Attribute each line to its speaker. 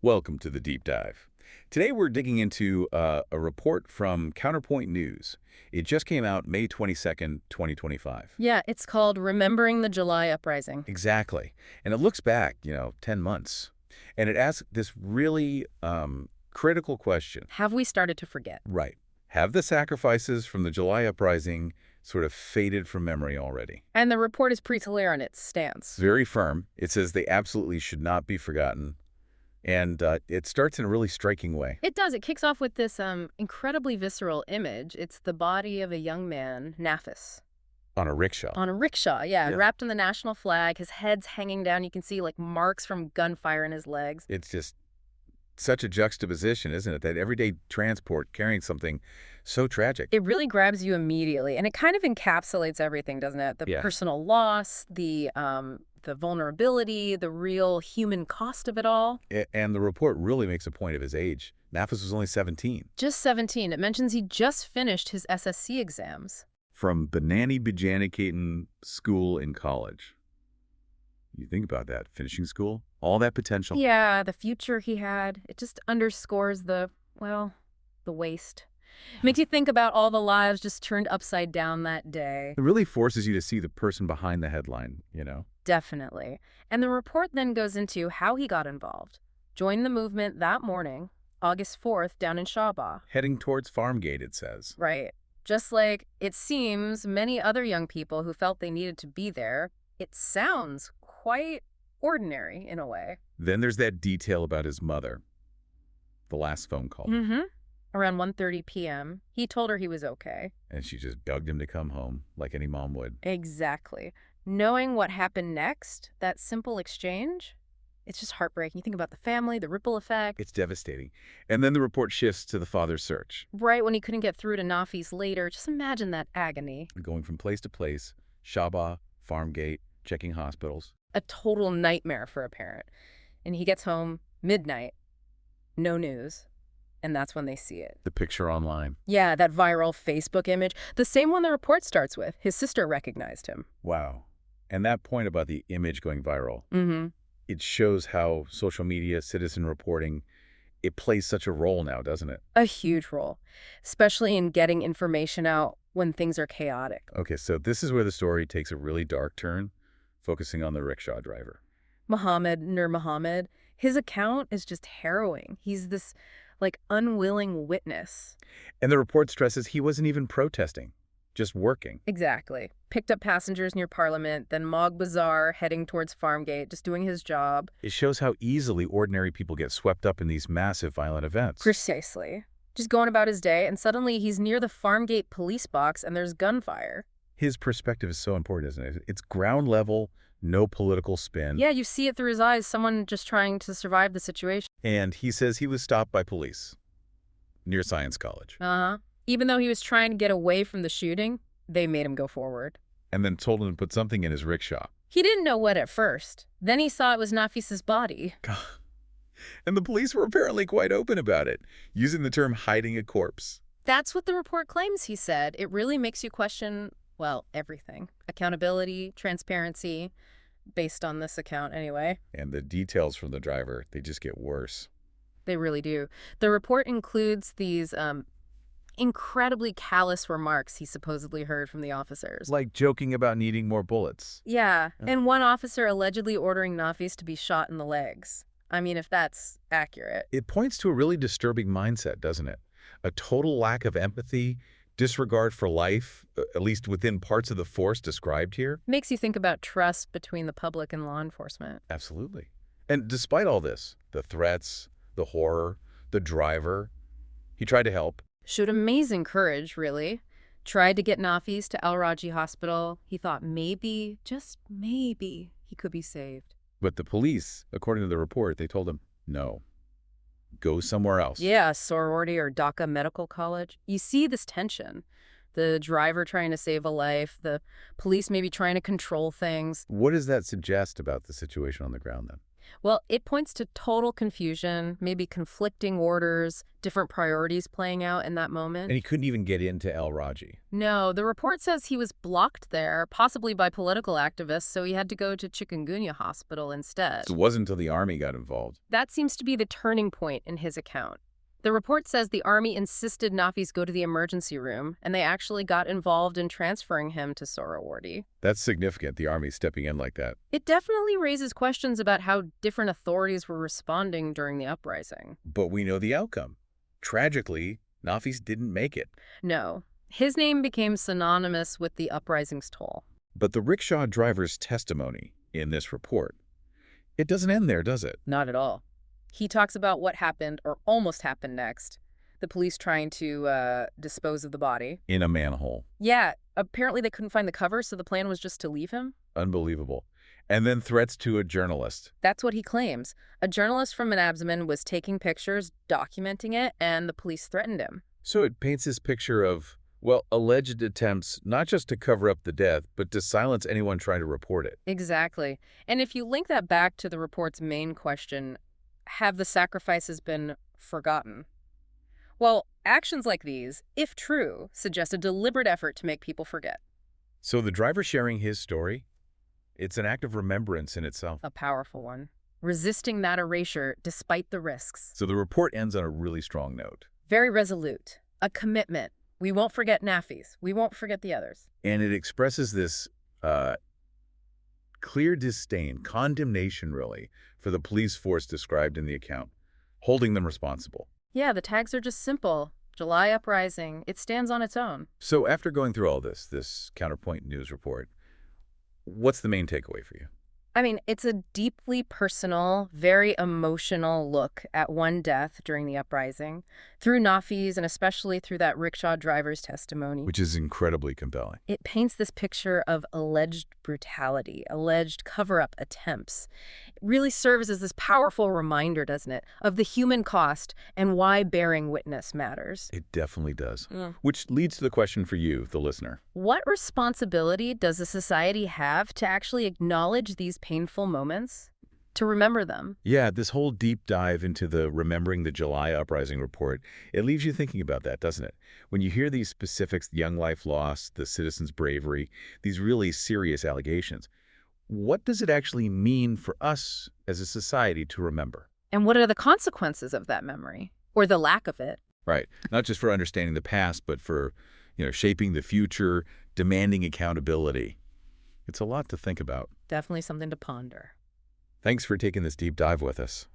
Speaker 1: Welcome to the Deep Dive. Today we're digging into a report from Counterpoint News. It just came out May 22nd, 2025.
Speaker 2: Yeah, it's called Remembering the July Uprising.
Speaker 1: Exactly. And it looks back, 10 months. And it asks this really critical question.
Speaker 2: Have we started to forget?
Speaker 1: Right. Have the sacrifices from the July Uprising sort of faded from memory already?
Speaker 2: And the report is pretty clear on its stance.
Speaker 1: Very firm. It says they absolutely should not be forgotten. And it starts in a really striking way.
Speaker 2: It does. It kicks off with this incredibly visceral image. It's the body of a young man, Nafis.
Speaker 1: On a rickshaw.
Speaker 2: On a rickshaw, yeah,
Speaker 1: Yeah.
Speaker 2: wrapped in the national flag. His head's hanging down. You can see, like, marks from gunfire in his legs.
Speaker 1: It's just such a juxtaposition, isn't it? That everyday transport carrying something so tragic.
Speaker 2: It really grabs you immediately, and it kind of encapsulates everything, doesn't it? The
Speaker 1: Yeah.
Speaker 2: personal loss, the vulnerability, the real human cost of it all.
Speaker 1: And the report really makes a point of his age. Nafis was only 17.
Speaker 2: Just 17. It mentions he just finished his SSC exams.
Speaker 1: From Banani Bajanikaten School in college. You think about that, finishing school, all that potential.
Speaker 2: Yeah, the future he had. It just underscores the waste. Makes you think about all the lives just turned upside down that day.
Speaker 1: It really forces you to see the person behind the headline,
Speaker 2: Definitely. And the report then goes into how he got involved. Joined the movement that morning, August 4th, down in Shawba.
Speaker 1: Heading towards Farmgate, it says.
Speaker 2: Right. Just like it seems many other young people who felt they needed to be there, it sounds quite ordinary in a way.
Speaker 1: Then there's that detail about his mother. The last phone call.
Speaker 2: Mm-hmm. Around 1:30 p.m., he told her he was okay.
Speaker 1: And she just begged him to come home, like any mom would.
Speaker 2: Exactly. Knowing what happened next, that simple exchange, it's just heartbreaking. You think about the family, the ripple effect.
Speaker 1: It's devastating. And then the report shifts to the father's search.
Speaker 2: Right when he couldn't get through to Nafis later, just imagine that agony.
Speaker 1: Going from place to place, Shaba, Farmgate, checking hospitals.
Speaker 2: A total nightmare for a parent. And he gets home midnight, no news. And that's when they see it.
Speaker 1: The picture online.
Speaker 2: Yeah, that viral Facebook image. The same one the report starts with. His sister recognized him.
Speaker 1: Wow. And that point about the image going viral,
Speaker 2: Mm-hmm.
Speaker 1: it shows how social media, citizen reporting, it plays such a role now, doesn't it?
Speaker 2: A huge role, especially in getting information out when things are chaotic.
Speaker 1: Okay, so this is where the story takes a really dark turn, focusing on the rickshaw driver.
Speaker 2: Nur Muhammad, his account is just harrowing. He's this, unwilling witness.
Speaker 1: And the report stresses he wasn't even protesting, just working.
Speaker 2: Exactly. Picked up passengers near Parliament, then Mog Bazaar, heading towards Farmgate, just doing his job.
Speaker 1: It shows how easily ordinary people get swept up in these massive violent events.
Speaker 2: Precisely. Just going about his day, and suddenly he's near the Farmgate police box and there's gunfire.
Speaker 1: His perspective is so important, isn't it? It's ground level, no political spin.
Speaker 2: Yeah, you see it through his eyes, someone just trying to survive the situation.
Speaker 1: And he says he was stopped by police near Science College.
Speaker 2: Uh-huh. Even though he was trying to get away from the shooting, they made him go forward.
Speaker 1: And then told him to put something in his rickshaw.
Speaker 2: He didn't know what at first. Then he saw it was Nafis's body.
Speaker 1: And the police were apparently quite open about it, using the term hiding a corpse.
Speaker 2: That's what the report claims, he said. It really makes you question, everything. Accountability, transparency, based on this account anyway.
Speaker 1: And the details from the driver, they just get worse.
Speaker 2: They really do. The report includes these incredibly callous remarks he supposedly heard from the officers.
Speaker 1: Like joking about needing more bullets.
Speaker 2: Yeah, and one officer allegedly ordering Nafis to be shot in the legs. I mean, if that's accurate.
Speaker 1: It points to a really disturbing mindset, doesn't it? A total lack of empathy, disregard for life, at least within parts of the force described here.
Speaker 2: Makes you think about trust between the public and law enforcement.
Speaker 1: Absolutely. And despite all this, the threats, the horror, the driver, he tried to help.
Speaker 2: Showed amazing courage, really. Tried to get Nafis to Al Raji Hospital. He thought maybe, just maybe, he could be saved.
Speaker 1: But the police, according to the report, they told him, no, go somewhere else.
Speaker 2: Yeah, sorority or Dhaka Medical College. You see this tension. The driver trying to save a life, the police maybe trying to control things.
Speaker 1: What does that suggest about the situation on the ground then?
Speaker 2: Well, it points to total confusion, maybe conflicting orders, different priorities playing out in that
Speaker 1: And
Speaker 2: moment.
Speaker 1: he couldn't even get into El Raji.
Speaker 2: No, the report says he was blocked there, possibly by political activists, so he had to go to Chikungunya Hospital instead.
Speaker 1: So it wasn't until the army got involved.
Speaker 2: That seems to be the turning point in his account. The report says the army insisted Nafis go to the emergency room, and they actually got involved in transferring him to Sohrawardy.
Speaker 1: That's significant, the army stepping in like that.
Speaker 2: It definitely raises questions about how different authorities were responding during the uprising.
Speaker 1: But we know the outcome. Tragically, Nafis didn't make it.
Speaker 2: No, his name became synonymous with the uprising's toll.
Speaker 1: But the rickshaw driver's testimony in this report, it doesn't end there, does it?
Speaker 2: Not at all. He talks about what happened or almost happened next. The police trying to dispose of the body.
Speaker 1: In a manhole.
Speaker 2: Yeah, apparently they couldn't find the cover, so the plan was just to leave him.
Speaker 1: Unbelievable. And then threats to a journalist.
Speaker 2: That's what he claims. A journalist from Manabzaman was taking pictures, documenting it, and the police threatened him.
Speaker 1: So it paints this picture of, well, alleged attempts not just to cover up the death, but to silence anyone trying to report it.
Speaker 2: Exactly. And if you link that back to the report's main question, have the sacrifices been forgotten? Well, actions like these, if true, suggest a deliberate effort to make people forget.
Speaker 1: So the driver sharing his story, it's an act of remembrance in itself.
Speaker 2: A powerful one. Resisting that erasure despite the risks.
Speaker 1: So the report ends on a really strong note.
Speaker 2: Very resolute. A commitment. We won't forget Nafis. We won't forget the others.
Speaker 1: And it expresses this clear disdain, condemnation really, for the police force described in the account, holding them responsible.
Speaker 2: Yeah, the tags are just simple. July Uprising. It stands on its own.
Speaker 1: So after going through all this Counterpoint news report, what's the main takeaway for you?
Speaker 2: I mean, it's a deeply personal, very emotional look at one death during the uprising, through Nafis and especially through that rickshaw driver's testimony.
Speaker 1: Which is incredibly compelling.
Speaker 2: It paints this picture of alleged brutality, alleged cover-up attempts. It really serves as this powerful reminder, doesn't it, of the human cost and why bearing witness matters.
Speaker 1: It definitely does.
Speaker 2: Mm.
Speaker 1: Which leads to the question for you, the listener.
Speaker 2: What responsibility does a society have to actually acknowledge these painful moments? To remember them?
Speaker 1: Yeah, this whole deep dive into the Remembering the July Uprising report, it leaves you thinking about that, doesn't it? When you hear these specifics, young life lost, the citizens' bravery, these really serious allegations, what does it actually mean for us as a society to remember?
Speaker 2: And what are the consequences of that memory? Or the lack of it?
Speaker 1: Right. Not just for understanding the past, but for, shaping the future, demanding accountability. It's a lot to think about.
Speaker 2: Definitely something to ponder.
Speaker 1: Thanks for taking this deep dive with us.